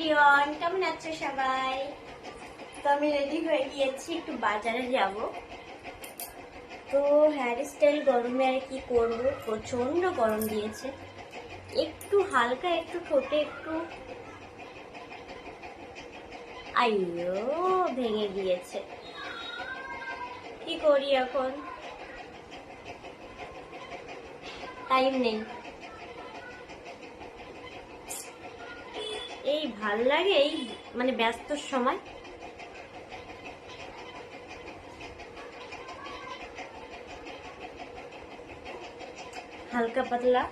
Everyone, কেমন আছো সবাই? তো আমি রেডি হয়ে গিয়েছি, একটু বাজারে যাব। তো হেয়ার স্টাইল গরমে আর কি করব, প্রচন্ড গরম দিয়েছে। একটু হালকা, একটু ঠোঁটে একটু আইয়ো ভেঙে গিয়েছে। কি করি এখন? টাইম নেই। এই ভাল লাগে এই মানে ব্যস্ত সময়। হালকা পাতলা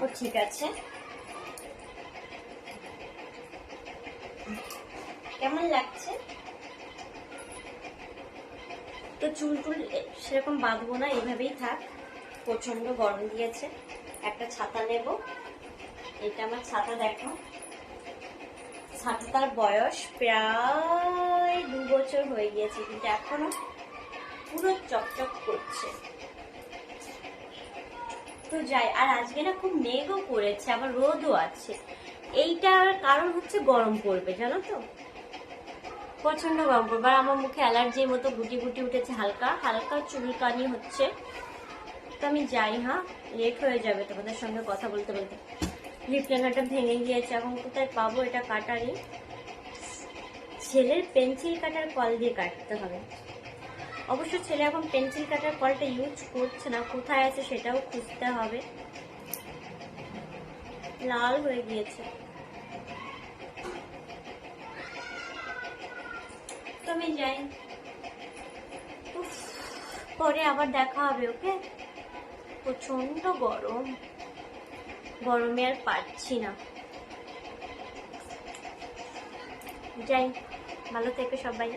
ও ঠিক আছে। কেমন লাগছে? তো চুল টুল সেরকম বাঁধবো না, এইভাবেই থাক। প্রচন্ড গরম দিয়েছে। একটা ছাতা নেব। এটা আমার ছাতা, দেখো। ছাতাটার বয়স প্রায় 2 বছর হয়ে গিয়েছে, কিন্তু এখনো পুরো চকচক করছে। তো যাই, আর আজকে না খুব মেঘও করেছে, আবার রোদও আছে। এইটার কারণ হচ্ছে গরম পড়বে, জানো তো। প্রচন্ড গরম পড়বে, আর আমার মুখে অ্যালার্জির মতো গুটি গুটি উঠেছে, হালকা হালকা চুলকানি হচ্ছে। তো আমি যাই, হ্যাঁ, লেট হয়ে যাবে তোমাদের সঙ্গে কথা বলতে বলতে। লিপ লাইনারটা ভেঙে গিয়েছে, এখন কোথায় পাবো এটা কাটারি? ছেলের পেন্সিল কাটার কল দিয়ে কাটতে হবে। অবশ্য ছেলে এখন পেন্সিল কাটার কলটা ইউজ করছে না, কোথায় আছে সেটাও খুঁজতে হবে। লাল হয়ে গিয়েছে। তো আমি যাই, পরে আবার দেখা হবে, ওকে? প্রচন্ড গরম, গরমে আর পারছি না। যাই, ভালো থেকো সবাই।